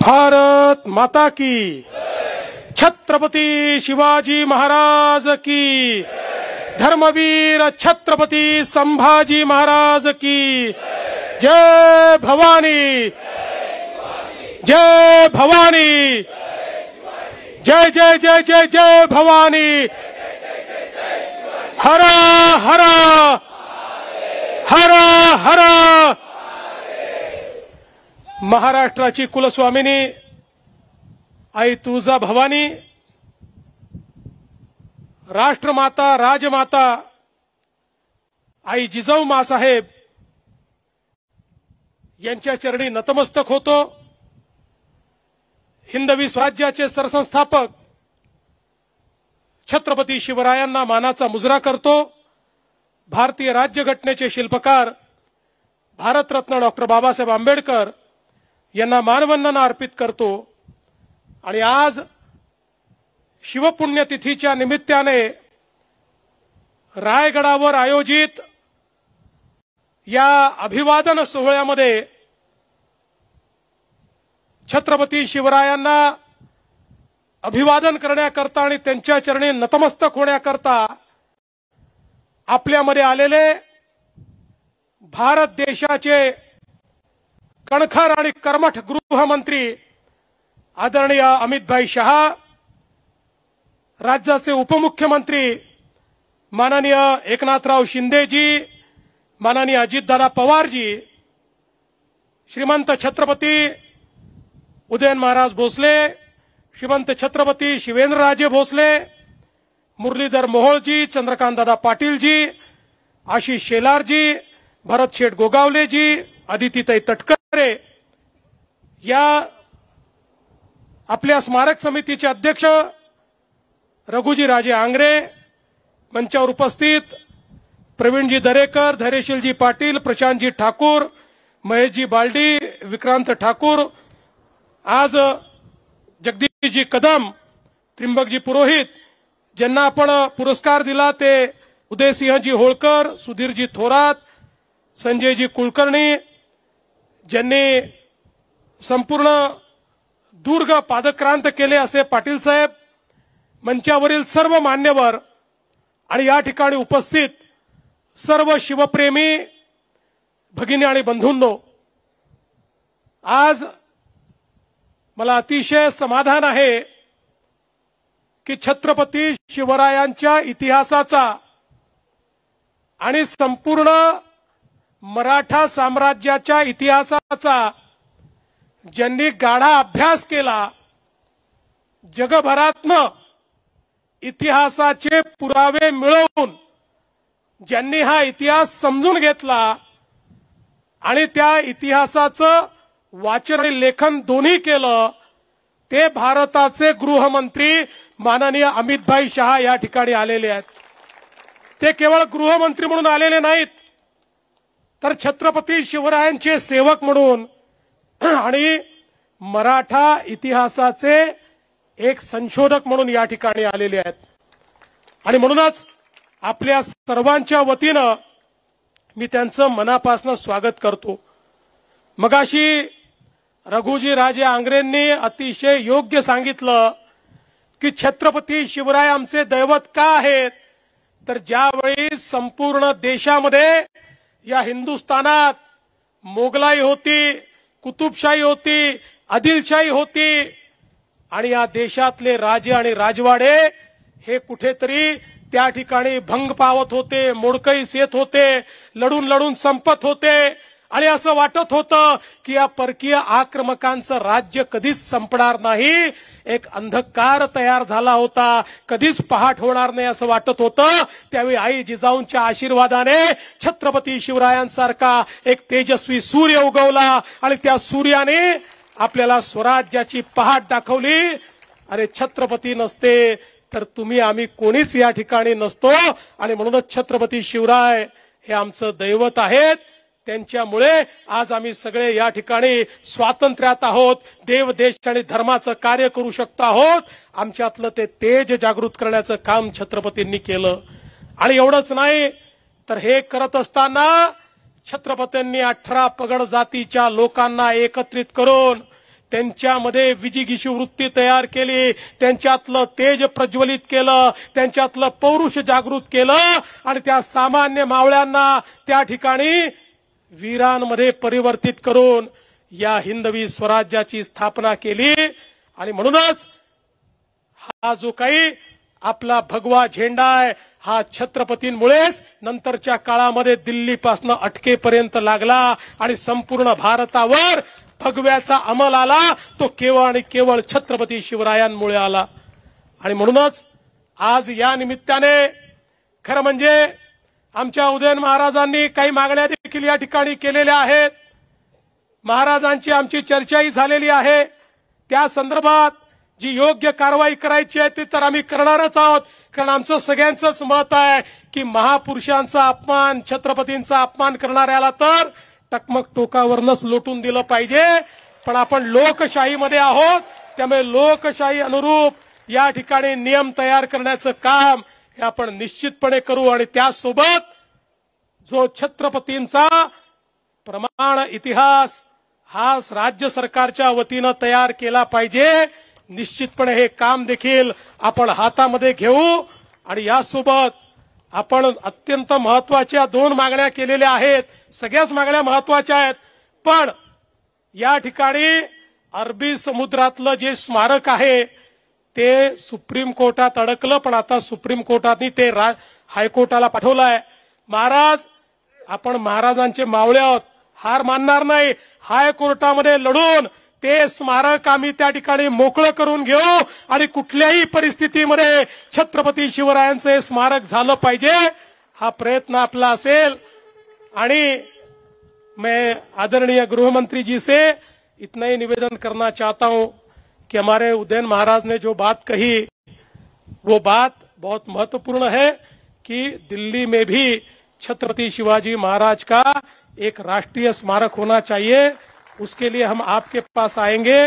भारत माता की, छत्रपति शिवाजी महाराज की, धर्मवीर छत्रपति संभाजी महाराज की, जय भवानी, जय भवानी, जय जय जय जय जय भवानी, हरा हरा हरा हरा। महाराष्ट्राची कुलस्वामिनी आई तुळजा भवानी, राष्ट्रमाता राजमाता आई जिजाऊ मासाहेब यांच्या चरणी नतमस्तक होतो। हिंदवी स्वराज्याचे सरसंस्थापक छत्रपती शिवरायांना मानाचा मुजरा करतो। भारतीय राज्यघटनेचे शिल्पकार भारतरत्न डॉक्टर बाबासाहेब आंबेडकर यांना मानवंदना अर्पित करतो। आणि आज शिवपुण्यतिथीच्या निमित्ताने रायगडावर आयोजित या अभिवादन सोहळ्यामध्ये छत्रपती शिवरायांना अभिवादन करण्याकरता आणि त्यांच्या चरणी नतमस्तक होण्याकरता आपल्यामध्ये आलेले भारत देशाचे कणखर आणि कर्मठ गृहमंत्री आदरणीय अमितभाई शहा, राज्याचे उपमुख्यमंत्री माननीय एकनाथराव शिंदेजी, माननीय अजितदादा पवारजी, श्रीमंत छत्रपती उदयन महाराज भोसले, श्रीमंत छत्रपती शिवेंद्रराजे भोसले, मुरलीधर मोहोळजी, चंद्रकांतदादा पाटीलजी, आशिष शेलारजी, भरत शेठ गोगावलेजी, अदितीताई तटकरे, या आपल्या स्मारक समितीचे अध्यक्ष रघुजी राजे आंग्रे, मंचावर उपस्थित प्रवीणजी दरेकर, धैर्यशीलजी पाटील, प्रशांतजी ठाकूर, महेशजी बालडी, विक्रांत ठाकूर, आज जगदीशजी कदम, त्रिंबकजी पुरोहित, ज्यांना आपण पुरस्कार दिला ते उदयसिंहजी होळकर, सुधीरजी थोरात, संजयजी कुलकर्णी, ज्यांनी संपूर्ण दुर्ग पादक्रांत केले असे पाटील साहेब, मंचावरील सर्व मान्यवर आणि या ठिकाणी उपस्थित सर्व शिवप्रेमी भगिनी आणि बंधूंनो, आज मला अतिशय समाधान आहे की छत्रपती शिवरायांच्या इतिहासाचा आणि संपूर्ण मराठा साम्राज्याच्या इतिहासाचा ज्यांनी गाढा अभ्यास केला, जगभरातनं इतिहासाचे पुरावे मिळवून ज्यांनी हा इतिहास समजून घेतला आणि त्या इतिहासाचं वाचन आणि लेखन दोन्ही केलं, ते भारताचे गृहमंत्री माननीय अमितभाई शहा या ठिकाणी आलेले आहेत। ते केवळ गृहमंत्री म्हणून आलेले नाहीत, तर छत्रपती शिवरायांचे सेवक म्हणून आणि मराठा इतिहासाचे एक संशोधक म्हणून या ठिकाणी आलेले आहेत। आणि म्हणूनच आपल्या सर्वांच्या वतीनं मी त्यांचं मनापासून स्वागत करतो। मगाशी रघुजी राजे आंग्रेंनी अतिशय योग्य सांगितलं की छत्रपती शिवराय आमचे दैवत का आहेत, तर ज्यावेळी संपूर्ण देशामध्ये या हिंदुस्थानात मोगलाई होती, कुतुबशाही होती, आदिलशाही होती आणि या देशातले राजे आणि राजवाडे हे कुठेतरी त्या ठिकाणी भंग पावत होते, मोडकळीस येत होते, लढून लढून संपत होते आणि असं वाटत होतं की या परकीय आक्रमकांचं राज्य कधीच संपणार नाही, एक अंधकार तयार झाला होता, कधीच पहाट होणार नाही असं वाटत होतं। त्यावेळी आई जिजाऊंच्या आशीर्वादाने छत्रपती शिवरायांसारखा एक तेजस्वी सूर्य उगवला आणि त्या सूर्याने आपल्याला स्वराज्याची पहाट दाखवली। अरे छत्रपती नसते तर तुम्ही आम्ही कोणीच या ठिकाणी नसतो आणि म्हणूनच छत्रपती शिवराय हे आमचं दैवत आहेत। त्यांच्यामुळे आज आम्ही सगळे या ठिकाणी स्वातंत्र्यात आहोत, देव देश आणि धर्माचं कार्य करू शकतो आहोत। आमच्यातलं ते तेज जागृत करण्याचं काम छत्रपतींनी केलं। आणि एवढंच नाही तर हे करत असताना छत्रपतींनी 18 पगड जातीच्या लोकांना एकत्रित करून त्यांच्यामध्ये विजिगीषू वृत्ती तयार केली, त्यांच्यातलं तेज प्रज्वलित केलं, त्यांच्यातलं पौरुष जागृत केलं आणि त्या सामान्य मावळ्यांना त्या ठिकाणी वीरांमध्ये परिवर्तित करून या हिंदवी स्वराज्याची स्थापना केली. आणि म्हणूनच हा जो काही आपला भगवा झेंडा आहे हा छत्रपतींमुळेच नंतरच्या काळामध्ये दिल्लीपासून अटकेपर्यंत लागला आणि संपूर्ण भारतावर भगव्याचा अंमल आला. तो केवळ आणि केवळ छत्रपती शिवरायांमुळे आला. आणि म्हणूनच आज या निमित्ताने खरं म्हणजे आमच्या उदयन महाराजांनी काही मागण्या देखील या ठिकाणी केलेल्या आहेत. महाराजांची आमची चर्चाही झालेली आहे. त्या संदर्भात जी योग्य कारवाई करायची आहे ती तर आम्ही करणारच आहोत. कारण आमचं सगळ्यांचंच मत आहे की महापुरुषांचा अपमान, छत्रपतींचा अपमान करणाऱ्याला तर टकमक टोकावरनच लोटून दिलं पाहिजे. पण आपण लोकशाहीमध्ये आहोत, त्यामुळे लोकशाही अनुरूप या ठिकाणी नियम तयार करण्याचं काम हे आपण निश्चितपणे करू. आणि त्यासोबत जो छत्रपतींचा प्रमाण इतिहास हा राज्य सरकारच्या वतीनं तयार केला पाहिजे. निश्चितपणे हे काम देखील आपण हातामध्ये घेऊ. आणि यासोबत आपण अत्यंत महत्वाच्या 2 मागण्या केलेल्या आहेत. सगळ्याच मागण्या महत्वाच्या आहेत. पण या ठिकाणी अरबी समुद्रातलं जे स्मारक आहे ते सुप्रीम कोर्टात अडकलं, पण आता सुप्रीम कोर्टाने ते हायकोर्टाला पाठवलं आहे. महाराज, आपण महाराजांचे मावळे आहोत, हार मानणार नाही. हायकोर्टामध्ये लढून ते स्मारक आम्ही त्या ठिकाणी मोकळं करून घेऊ आणि कुठल्याही परिस्थितीमध्ये छत्रपती शिवरायांचं हे स्मारक झालं पाहिजे हा प्रयत्न आपला असेल. आणि मैं आदरणीय गृहमंत्री जी से इतना ही निवेदन करना चाहता हूं कि हमारे उदयन महाराज ने जो बात कही वो बात बहुत महत्वपूर्ण है कि दिल्ली में भी छत्रपति शिवाजी महाराज का एक राष्ट्रीय स्मारक होना चाहिए. उसके लिए हम आपके पास आएंगे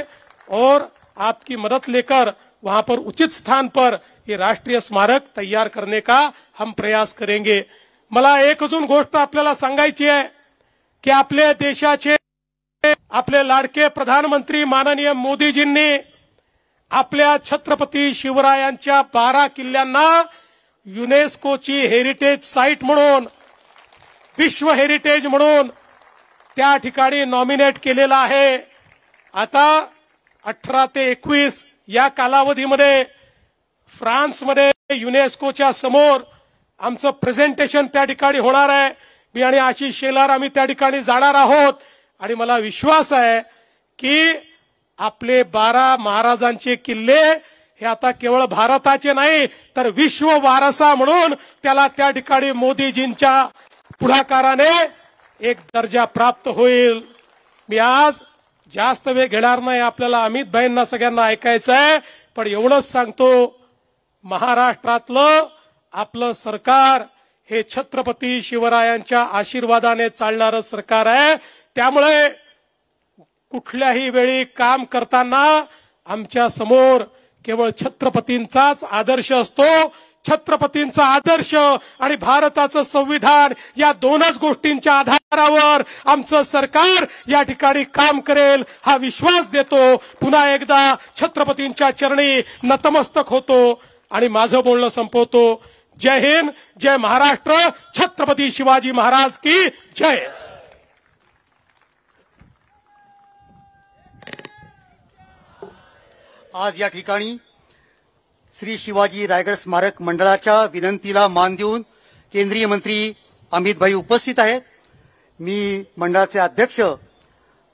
और आपकी मदद लेकर वहां पर उचित स्थान पर ये राष्ट्रीय स्मारक तैयार करने का हम प्रयास करेंगे. मला एक अजून गोष्ट आपल्याला सांगायची आहे की आपल्या देशाचे आपले लाडके प्रधानमंत्री माननीय मोदीजींनी आपल्या छत्रपती शिवरायांच्या 12 किल्ल्यांना युनेस्कोची हेरिटेज साइट म्हणून, विश्व हेरिटेज म्हणून त्या ठिकाणी नॉमिनेट केलेला आहे. आता 18 ते 21 या कालावधीमध्ये फ्रान्समध्ये युनेस्कोच्या समोर आमचं प्रेझेंटेशन त्या ठिकाणी होणार आहे. मी आणि आशिष शेलार आम्ही त्या ठिकाणी जाणार आहोत. आणि मला विश्वास आहे की आपले 12 महाराजांचे किल्ले हे आता केवळ भारताचे नाही तर विश्व वारसा म्हणून त्याला त्या ठिकाणी मोदीजींच्या पुढाकाराने एक दर्जा प्राप्त होईल. मी आज जास्त वेळ घेणार नाही, आपल्याला अमित भाईंना सगळ्यांना ऐकायचं आहे. पण एवढंच सांगतो, महाराष्ट्रातलं आपलं सरकार हे छत्रपती शिवरायांच्या आशीर्वादाने चालणारं सरकार आहे. त्यामुळे कुठल्याही वेळी काम करताना आमच्या समोर केवळ छत्रपतींचाच आदर्श असतो. छत्रपतींचा आदर्श आणि भारताचं संविधान या 2च गोष्टींच्या आधारावर आमचं सरकार या ठिकाणी काम करेल हा विश्वास देतो. पुन्हा एकदा छत्रपतींच्या चरणी नतमस्तक होतो आणि माझं बोलणं संपवतो. जय हिंद, जय महाराष्ट्र, छत्रपती शिवाजी महाराज की जय. आज या ठिकाणी श्री शिवाजी रायगड स्मारक मंडळाच्या विनंतीला मान देऊन केंद्रीय मंत्री अमित भाई उपस्थित आहेत. मी मंडळाचे अध्यक्ष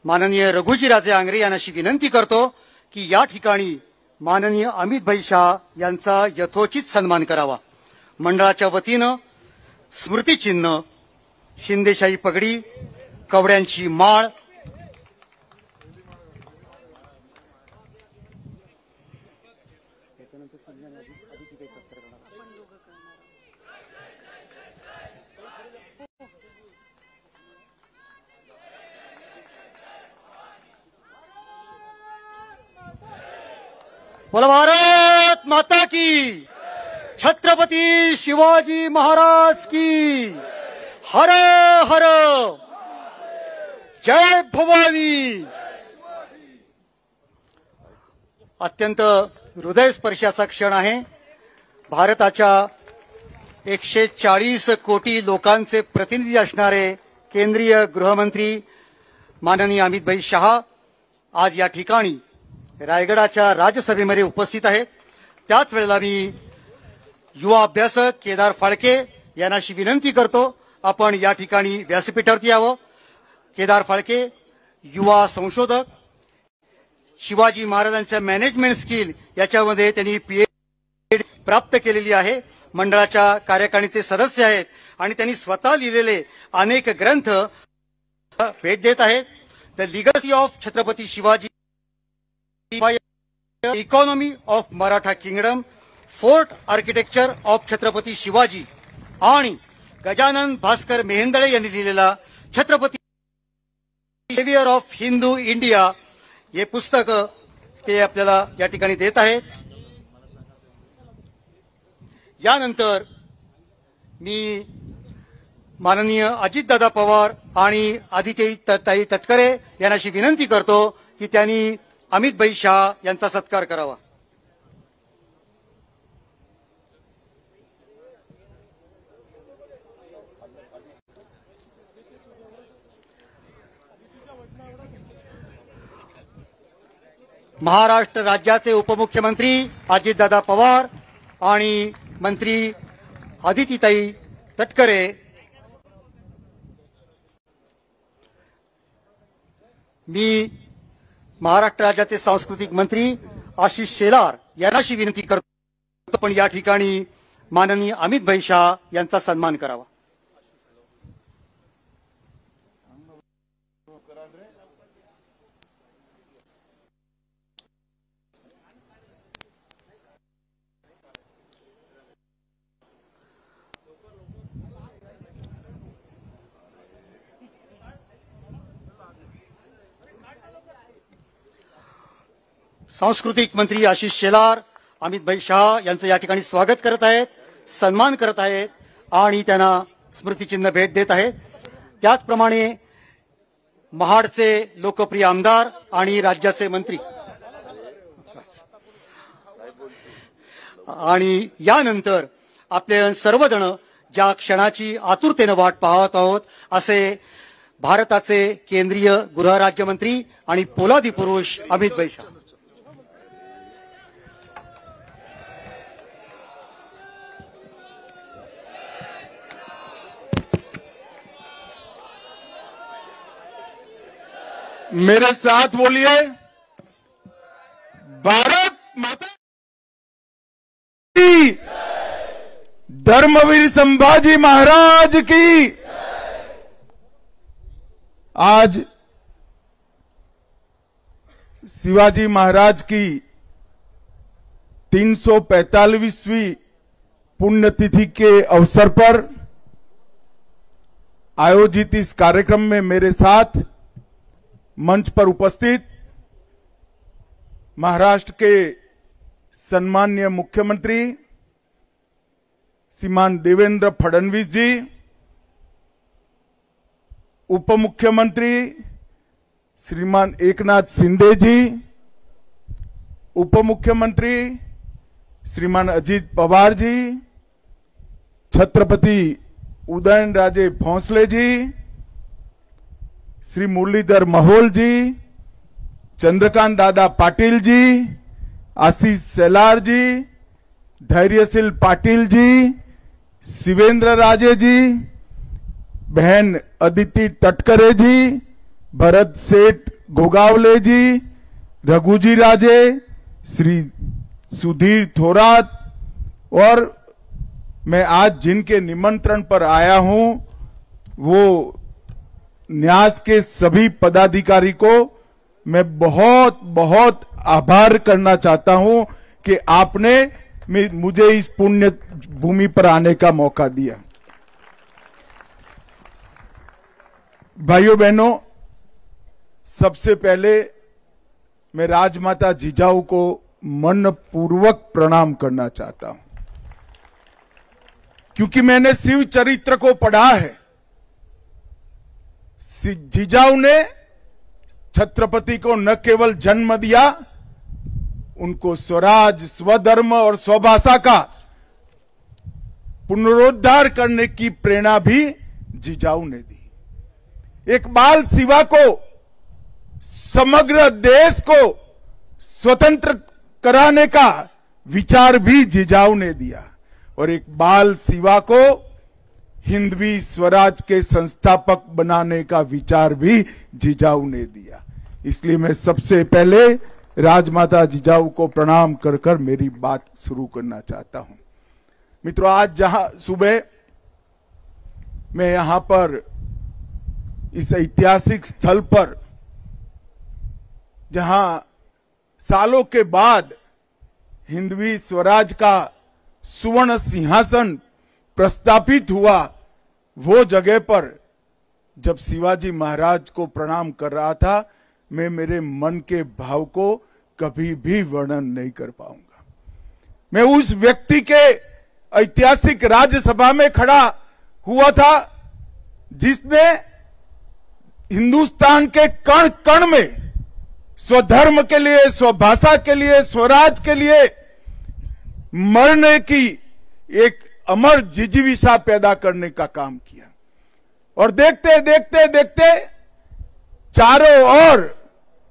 माननीय रघुजीराजे आंग्रे यांना अशी विनंती करतो की या ठिकाणी माननीय अमित भाई शाह यांचा यथोचित सन्मान करावा. मंडळाच्या वतीनं स्मृतिचिन्ह, शिंदेशाही पगडी, कवड्यांची माळ, बोला भारत माता की, छत्रपती शिवाजी महाराज की, हर हर, जय भवानी. अत्यंत हृदयस्पर्शाचा क्षण आहे. भारताच्या 140 कोटी लोकांचे प्रतिनिधी असणारे केंद्रीय गृहमंत्री माननीय अमितभाई शहा आज या ठिकाणी रायगडाच्या राज्यसभेमध्ये उपस्थित आहेत. त्याच वेळेला मी युवा अभ्यासक केदार फाळके यांना अशी विनंती करतो, आपण या ठिकाणी व्यासपीठावरती यावं. केदार फाळके युवा संशोधक, शिवाजी महाराजांच्या मॅनेजमेंट स्किल याच्यामध्ये त्यांनी पीएचडी प्राप्त केलेली आहे. मंडळाच्या कार्यकारिणीचे सदस्य आहेत आणि त्यांनी स्वतः लिहिलेले अनेक ग्रंथ भेट देत आहेत. The legacy of Chhatrapati Shivaji, economy of Maratha kingdom, fort architecture of Chhatrapati Shivaji आणि गजानन भास्कर मेहेंदळे यांनी लिहिलेला Chhatrapati saviour of Hindu India हे पुस्तक ते आपल्याला या ठिकाणी देत आहेत. यानंतर मी माननीय अजितदादा पवार आणि आदित्यताई तटकरे यांना अशी विनंती करतो की त्यांनी अमितभाई शहा यांचा सत्कार करावा. महाराष्ट्र राज्याचे उपमुख्यमंत्री अजितदादा पवार आणि मंत्री आदित्यताई तटकरे मी महाराष्ट्र राज्याचे सांस्कृतिक मंत्री आशिष शेलार यांना अशी विनंती करतो, पण या ठिकाणी माननीय अमितभाई शहा यांचा सन्मान करावा. सांस्कृतिक मंत्री आशिष शेलार अमितभाई शहा यांचं या ठिकाणी स्वागत करत आहेत, सन्मान करत आहेत आणि त्यांना स्मृतिचिन्ह भेट देत आहेत. त्याचप्रमाणे महाडचे लोकप्रिय आमदार आणि राज्याचे मंत्री आणि यानंतर आपले सर्वजण ज्या क्षणाची आतुरतेने वाट पाहत आहोत असे भारताचे केंद्रीय गृहराज्यमंत्री आणि पोलादी पुरुष अमितभाई शहा. मेरे साथ बोलिए, भारत माता की, धर्मवीर संभाजी महाराज की. आज शिवाजी महाराज की 345वीं पुण्यतिथि के अवसर पर आयोजित इस कार्यक्रम में मेरे साथ मंच पर उपस्थित महाराष्ट्र के सम्माननीय मुख्यमंत्री श्रीमान देवेंद्र फडणवीस जी, उप मुख्यमंत्री श्रीमान एकनाथ शिंदे जी, उप मुख्यमंत्री श्रीमान अजित पवार जी, छत्रपति उदयनराजे भोंसले जी, श्री मुरलीधर महोल जी, चंद्रकांत दादा पाटिल जी, आशीष शेलार जी, धैर्यशील पाटिल जी, शिवेंद्र राजे जी, बहन अदिति तटकरे जी, भरत सेठ गोगावले जी, रघुजी राजे, श्री सुधीर थोरात और मैं आज जिनके निमंत्रण पर आया हूं वो न्यास के सभी पदाधिकारी को मैं बहुत बहुत आभार करना चाहता हूं कि आपने मुझे इस पुण्य भूमि पर आने का मौका दिया. भाइयों बहनों, सबसे पहले मैं राजमाता जिजाऊ को मनपूर्वक प्रणाम करना चाहता हूं, क्योंकि मैंने शिव चरित्र को पढ़ा है. जिजाऊ ने छत्रपति को न केवल जन्म दिया उनको स्वराज, स्वधर्म और स्वभाषा का पुनरुद्धार करने की प्रेरणा भी जिजाऊ ने दी। एक बाल शिवा को, समग्र देश को स्वतंत्र कराने का विचार भी जिजाऊ ने दिया और एक बाल शिवा को हिंदवी स्वराज के संस्थापक बनाने का विचार भी जिजाऊ ने दिया। इसलिए मैं सबसे पहले राजमाता जिजाऊ को प्रणाम कर कर मेरी बात शुरू करना चाहता हूं। मित्रों, आज जहां सुबह मैं यहां पर इस ऐतिहासिक स्थल पर, जहां सालों के बाद हिंदवी स्वराज का सुवर्ण सिंहासन प्रस्थापित हुआ, वो जगह पर जब शिवाजी महाराज को प्रणाम कर रहा था, मैं मेरे मन के भाव को कभी भी वर्णन नहीं कर पाऊंगा। मैं उस व्यक्ति के ऐतिहासिक राज्यसभा में खड़ा हुआ था जिसने हिंदुस्तान के कण कण में स्वधर्म के लिए, स्वभाषा के लिए, स्वराज के लिए मरने की एक अमर जिजीविषा पैदा करने का काम किया। और देखते देखते देखते चारों ओर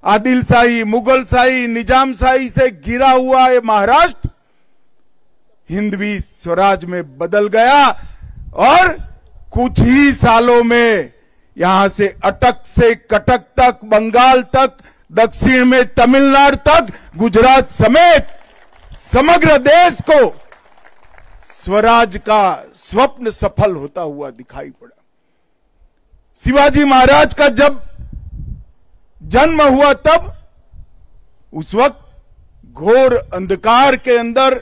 आदिलशाही, मुगलशाही, निजामशाही से घिरा हुआ ये महाराष्ट्र हिंदवी स्वराज में बदल गया और कुछ ही सालों में यहां से अटक से कटक तक, बंगाल तक, दक्षिण में तमिलनाडु तक, गुजरात समेत समग्र देश को स्वराज का स्वप्न सफल होता हुआ दिखाई पड़ा। शिवाजी महाराज का जब जन्म हुआ तब उस वक्त घोर अंधकार के अंदर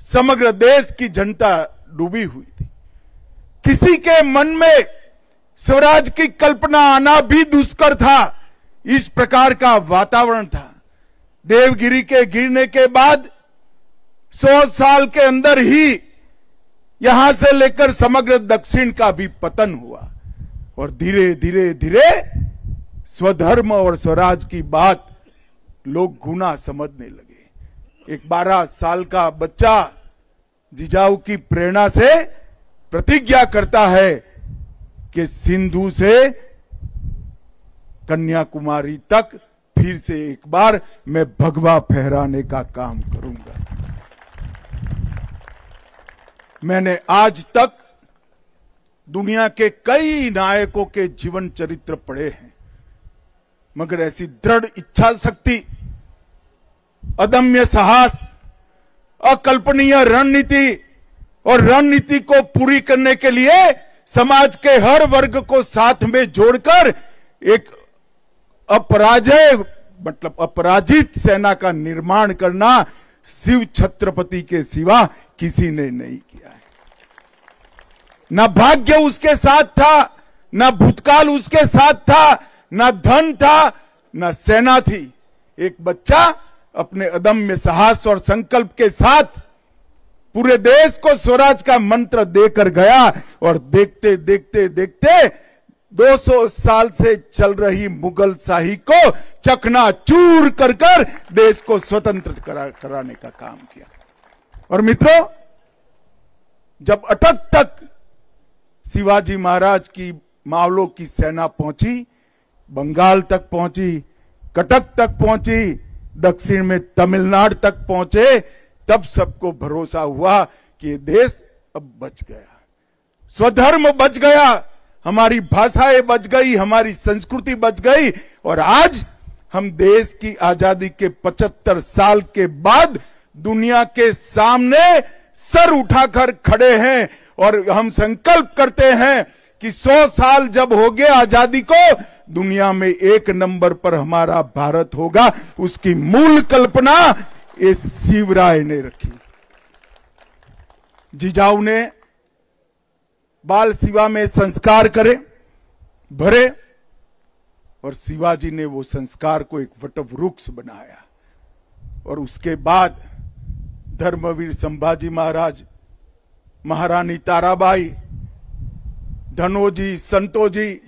समग्र देश की जनता डूबी हुई थी। किसी के मन में स्वराज की कल्पना आना भी दुष्कर था। इस प्रकार का वातावरण था। देवगिरी के गिरने के बाद 100 साल के अंदर ही यहां से लेकर समग्र दक्षिण का भी पतन हुआ और धीरे धीरे धीरे स्वधर्म और स्वराज की बात लोग गुना समझने लगे। एक 12 साल का बच्चा जिजाऊ की प्रेरणा से प्रतिज्ञा करता है कि सिंधु से कन्याकुमारी तक फिर से एक बार मैं भगवा फहराने का काम करूंगा। मैंने आज तक दुनिया के कई नायकों के जीवन चरित्र पढ़े हैं, मगर ऐसी दृढ़ इच्छा शक्ति, अदम्य साहस, अकल्पनीय रणनीति और रणनीति को पूरी करने के लिए समाज के हर वर्ग को साथ में जोड़कर एक अपराजित सेना का निर्माण करना शिव छत्रपति के सिवा किसी ने नहीं किया है। न भाग्य उसके साथ था, न भूतकाल उसके साथ था, न धन था, न सेना थी। एक बच्चा अपने अदम्य साहस और संकल्प के साथ पूरे देश को स्वराज का मंत्र देकर गया और देखते देखते देखते 200 साल से चल रही मुगल शाही को चकनाचूर कर कर देश को स्वतंत्र कराने का काम किया। और मित्रों, जब अटक तक शिवाजी महाराज की मावलों की सेना पहुंची, बंगाल तक पहुंची, कटक तक पहुंची, दक्षिण में तमिलनाडु तक पहुंचे, तब सबको भरोसा हुआ कि ये देश अब बच गया, स्वधर्म बच गया, हमारी भाषाएं बच गई, हमारी संस्कृति बच गई। और आज हम देश की आजादी के 75 साल के बाद दुनिया के सामने सर उठाकर खड़े हैं और हम संकल्प करते हैं कि 100 साल जब हो गए आजादी को, दुनिया में 1 नंबर पर हमारा भारत होगा। उसकी मूल कल्पना इस शिवराय ने रखी। जिजाऊ ने बाल शिवा में संस्कार भरे और शिवाजी ने वो संस्कार को एक वटवृक्ष बनाया। और उसके बाद धर्मवीर संभाजी महाराज, महारानी ताराबाई, धनोजी, संतोजी,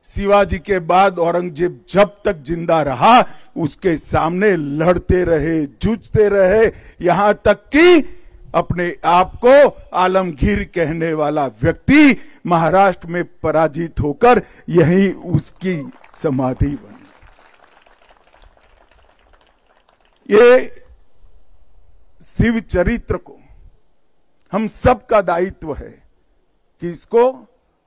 शिवाजी के बाद औरंगजेब जब तक जिंदा रहा उसके सामने लड़ते रहे, जूझते रहे, यहां तक कि अपने आप को आलमगीर कहने वाला व्यक्ति महाराष्ट्र में पराजित होकर यही उसकी समाधि बनी। ये शिव चरित्र को हम सबका दायित्व है कि इसको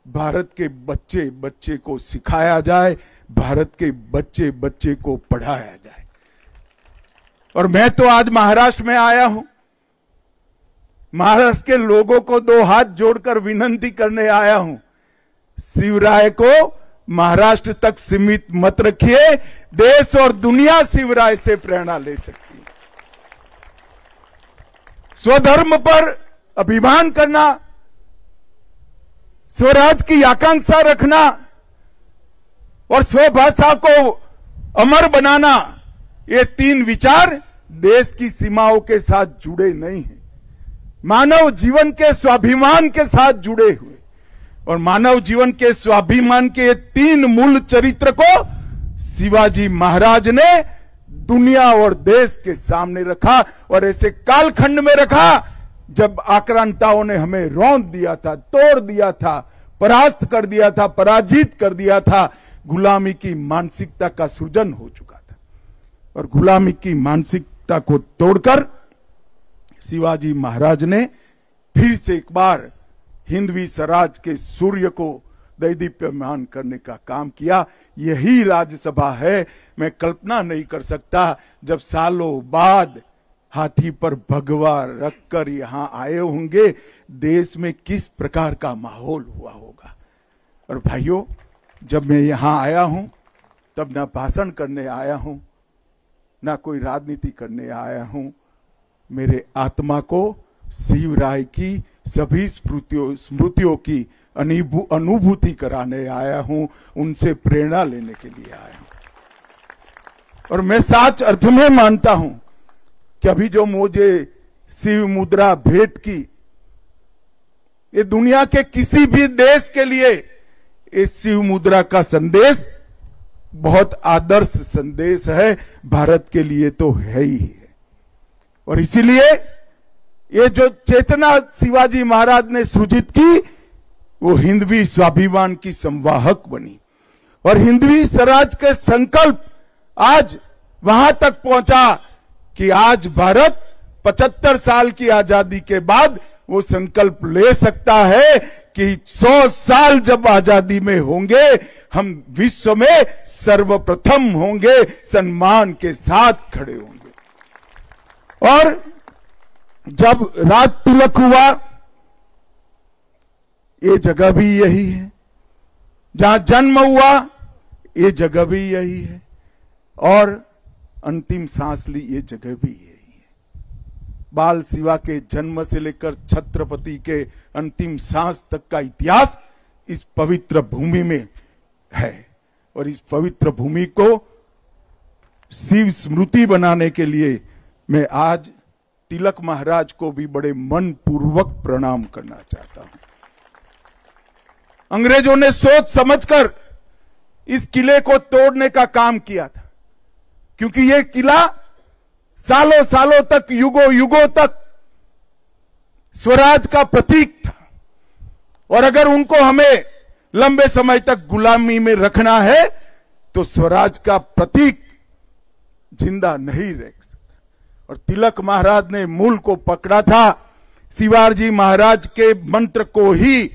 भारत के बच्चे बच्चे को सिखाया जाए, भारत के बच्चे बच्चे को पढ़ाया जाए। और मैं तो आज महाराष्ट्र में आया हूं, महाराष्ट्र के लोगों को दो हाथ जोड़कर विनती करने आया हूं, शिवराय को महाराष्ट्र तक सीमित मत रखिए, देश और दुनिया शिवराय से प्रेरणा ले सकती है। स्वधर्म पर अभिमान करना, स्वराज की आकांक्षा रखना और स्वभाषा को अमर बनाना, ये तीन विचार देश की सीमाओं के साथ जुड़े नहीं हैं, मानव जीवन के स्वाभिमान के साथ जुड़े हुए। और मानव जीवन के स्वाभिमान के तीन मूल चरित्र को शिवाजी महाराज ने दुनिया और देश के सामने रखा और ऐसे कालखंड में रखा जब आक्रांताओं ने हमें रौंद दिया था, तोड़ दिया था, परास्त कर दिया था, पराजित कर दिया था। गुलामी की मानसिकता का सृजन हो चुका था और गुलामी की मानसिकता को तोड़कर शिवाजी महाराज ने फिर से एक बार हिंदवी स्वराज के सूर्य को दैदीप्यमान करने का काम किया। यही राज्यसभा है। मैं कल्पना नहीं कर सकता जब सालों बाद हाथी पर भगवा रखकर यहां आए होंगे, देश में किस प्रकार का माहौल हुआ होगा। और भाइयों, जब मैं यहां आया हूं तब ना भाषण करने आया हूं, ना कोई राजनीति करने आया हूं, मेरे आत्मा को शिवराय की सभी स्मृतियों की अनुभूति कराने आया हूं, उनसे प्रेरणा लेने के लिए आया हूं। और मैं सच अर्थ में मानता हूं कि अभी जो मुझे शिव मुद्रा भेंट की, ये दुनिया के किसी भी देश के लिए इस शिव मुद्रा का संदेश बहुत आदर्श संदेश है, भारत के लिए तो है ही है। और इसीलिए ये जो चेतना शिवाजी महाराज ने सृजित की, वो हिंदवी स्वाभिमान की संवाहक बनी और हिंदवी स्वराज के संकल्प आज वहां तक पहुंचा कि आज भारत 75 साल की आजादी के बाद वो संकल्प ले सकता है कि 100 साल जब आजादी में होंगे, हम विश्व में सर्वप्रथम होंगे, सम्मान के साथ खड़े होंगे। और जब राज तिलक हुआ, ये जगह भी यही है, जहां जन्म हुआ ये जगह भी यही है, और अंतिम सांस ली ये जगह भी यही है। बाल शिवा के जन्म से लेकर छत्रपति के अंतिम सांस तक का इतिहास इस पवित्र भूमि में है। और इस पवित्र भूमि को शिव स्मृति बनाने के लिए मैं आज तिलक महाराज को भी बड़े मन पूर्वक प्रणाम करना चाहता हूं। अंग्रेजों ने सोच समझकर इस किले को तोड़ने का काम किया था, क्योंकि यह किला सालों सालों तक, युगों युगों तक स्वराज का प्रतीक था। और अगर उनको हमें लंबे समय तक गुलामी में रखना है तो स्वराज का प्रतीक जिंदा नहीं रह सकता। और तिलक महाराज ने मूल को पकड़ा था। शिवाजी महाराज के मंत्र को ही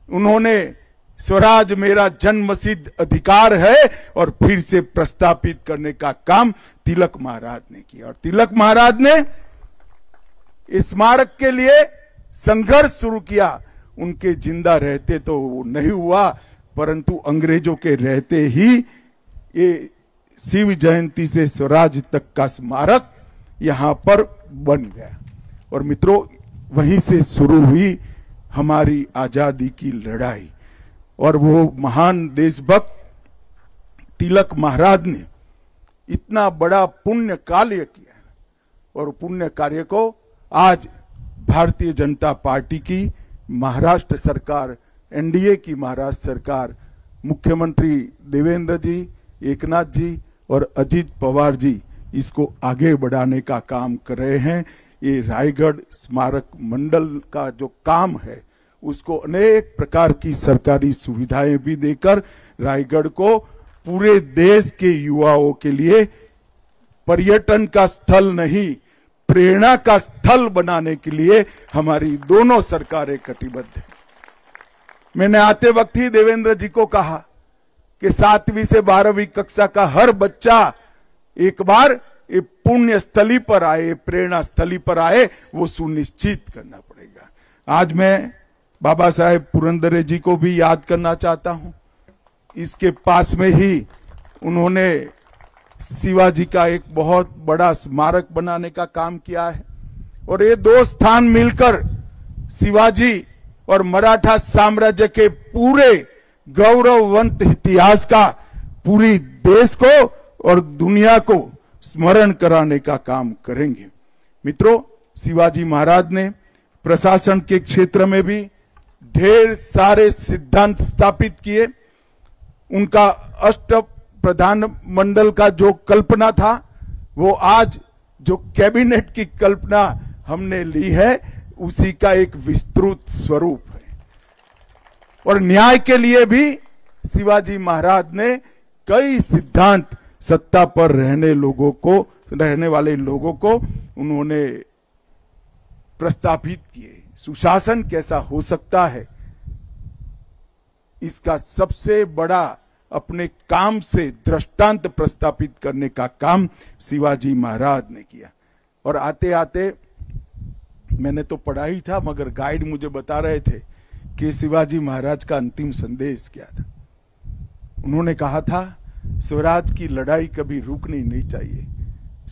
उन्होंने स्वराज मेरा जन्मसिद्ध अधिकार है और फिर से प्रस्तापित करने का काम तिलक महाराज ने किया। और तिलक महाराज ने इस स्मारक के लिए संघर्ष शुरू किया। उनके जिंदा रहते तो वो नहीं हुआ, परंतु अंग्रेजों के रहते ही ये शिव जयंती से स्वराज तक का स्मारक यहां पर बन गया। और मित्रों, वहीं से शुरू हुई हमारी आजादी की लड़ाई। और वो महान देशभक्त तिलक महाराज ने इतना बड़ा पुण्य कार्य किया, और पुण्य कार्य को आज भारतीय जनता पार्टी की महाराष्ट्र सरकार, एनडीए की महाराष्ट्र सरकार, मुख्यमंत्री देवेंद्र जी, एकनाथ जी और अजित पवार जी इसको आगे बढ़ाने का काम कर रहे हैं। ये रायगढ़ स्मारक मंडल का जो काम है उसको अनेक प्रकार की सरकारी सुविधाएं भी देकर रायगढ़ को पूरे देश के युवाओं के लिए पर्यटन का स्थल नहीं, प्रेरणा का स्थल बनाने के लिए हमारी दोनों सरकारें कटिबद्ध हैं। मैंने आते वक्त ही देवेंद्र जी को कहा कि 7वीं से 12वीं कक्षा का हर बच्चा एक बार ये पुण्य स्थली पर आए, प्रेरणा स्थली पर आए, वो सुनिश्चित करना पड़ेगा। आज मैं बाबा साहेब पुरंदरे जी को भी याद करना चाहता हूं। इसके पास में ही उन्होंने शिवाजी का एक बहुत बड़ा स्मारक बनाने का काम किया है और ये दो स्थान मिलकर शिवाजी और मराठा साम्राज्य के पूरे गौरववंत इतिहास का पूरी देश को और दुनिया को स्मरण कराने का काम करेंगे। मित्रों, शिवाजी महाराज ने प्रशासन के क्षेत्र में भी ढेर सारे सिद्धांत स्थापित किए। उनका अष्ट प्रधान मंडल का जो कल्पना था वो आज जो कैबिनेट की कल्पना हमने ली है उसी का एक विस्तृत स्वरूप है। और न्याय के लिए भी शिवाजी महाराज ने कई सिद्धांत सत्ता पर रहने वाले लोगों को उन्होंने प्रस्तावित किए। सुशासन कैसा हो सकता है, इसका सबसे बड़ा अपने काम से दृष्टांत प्रस्तापित करने का काम शिवाजी महाराज ने किया। और आते आते मैंने तो पढ़ा ही था, मगर गाइड मुझे बता रहे थे कि शिवाजी महाराज का अंतिम संदेश क्या था। उन्होंने कहा था, स्वराज की लड़ाई कभी रुकनी नहीं चाहिए,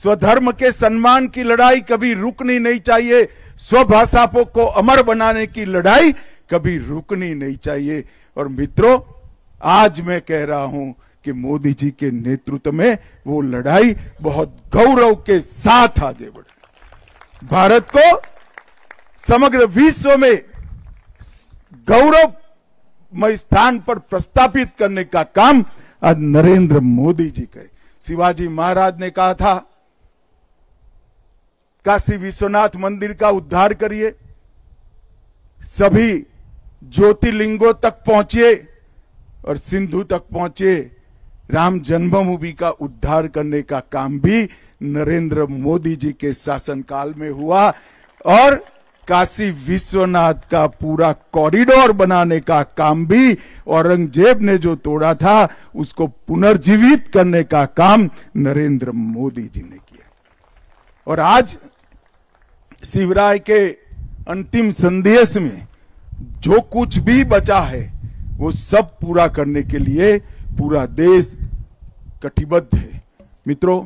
स्वधर्म के सम्मान की लड़ाई कभी रुकनी नहीं चाहिए, स्वभाषा को अमर बनाने की लड़ाई कभी रुकनी नहीं चाहिए। और मित्रों, आज मैं कह रहा हूं कि मोदी जी के नेतृत्व में वो लड़ाई बहुत गौरव के साथ आगे बढ़ रही। भारत को समग्र विश्व में गौरवमय स्थान पर प्रस्तापित करने का काम आज नरेंद्र मोदी जी करे। शिवाजी महाराज ने कहा था, काशी विश्वनाथ मंदिर का उद्धार करिए, सभी ज्योतिर्लिंगों तक पहुंचिए और सिंधु तक पहुंचे। राम जन्मभूमि का उद्धार करने का काम भी नरेंद्र मोदी जी के शासनकाल में हुआ और काशी विश्वनाथ का पूरा कॉरिडोर बनाने का काम भी औरंगजेब ने जो तोड़ा था उसको पुनर्जीवित करने का काम नरेंद्र मोदी जी ने किया। और आज शिवराय के अंतिम संदेश में जो कुछ भी बचा है वो सब पूरा करने के लिए पूरा देश कटिबद्ध है। मित्रों,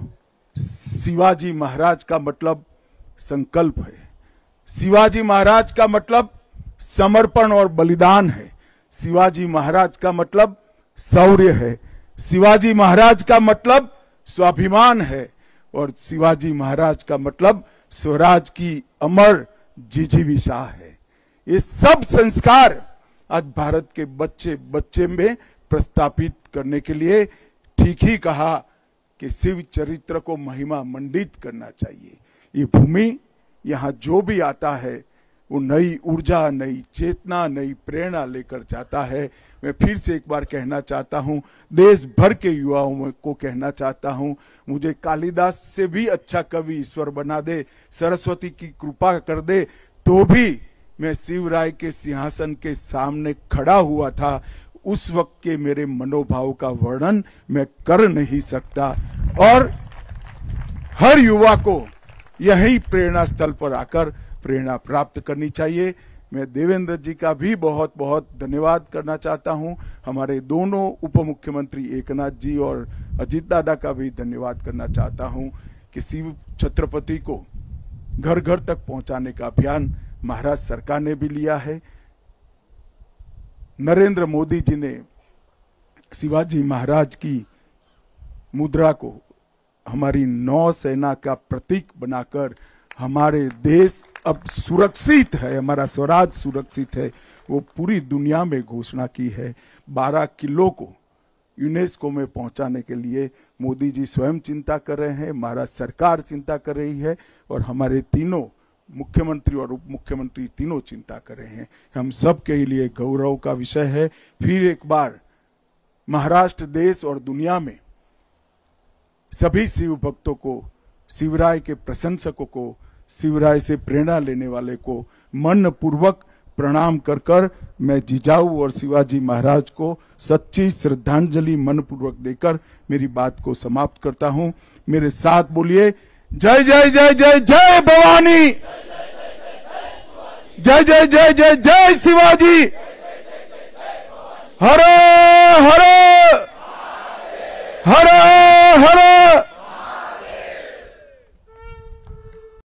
शिवाजी महाराज का मतलब संकल्प है, शिवाजी महाराज का मतलब समर्पण और बलिदान है, शिवाजी महाराज का मतलब शौर्य है, शिवाजी महाराज का मतलब स्वाभिमान है और शिवाजी महाराज का मतलब स्वराज की अमर जिजीविषा है। ये सब संस्कार आज भारत के बच्चे बच्चे में प्रस्तापित करने के लिए ठीक ही कहा कि शिव चरित्र को महिमा मंडित करना चाहिए। ये भूमि, यहाँ जो भी आता है वो नई ऊर्जा, नई चेतना, नई प्रेरणा लेकर जाता है। मैं फिर से एक बार कहना चाहता हूँ, देश भर के युवाओं को कहना चाहता हूँ, मुझे कालिदास से भी अच्छा कवि ईश्वर बना दे, सरस्वती की कृपा कर दे, तो भी मैं शिवराय के सिंहासन के सामने खड़ा हुआ था, उस वक्त के मेरे मनोभाव का वर्णन मैं कर नहीं सकता। और हर युवा को यही प्रेरणा स्थल पर आकर प्रेरणा प्राप्त करनी चाहिए। मैं देवेंद्र जी का भी बहुत बहुत धन्यवाद करना चाहता हूं। हमारे दोनों उप मुख्यमंत्री एकनाथ जी और अजित दादा का भी धन्यवाद करना चाहता हूं कि शिव छत्रपति को घर घर तक पहुंचाने का अभियान महाराष्ट्र सरकार ने भी लिया है। नरेंद्र मोदी जी ने शिवाजी महाराज की मुद्रा को हमारी नौसेना का प्रतीक बनाकर हमारे देश अब सुरक्षित है, हमारा स्वराज सुरक्षित है, वो पूरी दुनिया में घोषणा की है। 12 किलो को यूनेस्को में पहुंचाने के लिए मोदी जी स्वयं चिंता कर रहे हैं, महाराष्ट्र सरकार चिंता कर रही है और हमारे तीनों मुख्यमंत्री और उप मुख्यमंत्री तीनों चिंता कर रहे हैं। हम सब के लिए गौरव का विषय है। फिर एक बार महाराष्ट्र देश और दुनिया में सभी शिव भक्तों को, शिवराय के प्रशंसकों को, शिवराय से प्रेरणा लेने वाले को मन पूर्वक प्रणाम कर कर मैं जिजाऊ और शिवाजी महाराज को सच्ची श्रद्धांजलि मन पूर्वक देकर मेरी बात को समाप्त करता हूं। मेरे साथ बोलिए, जय जय जय जय जय भवानी, जय जय जय जय जय शिवाजी, हरे हरे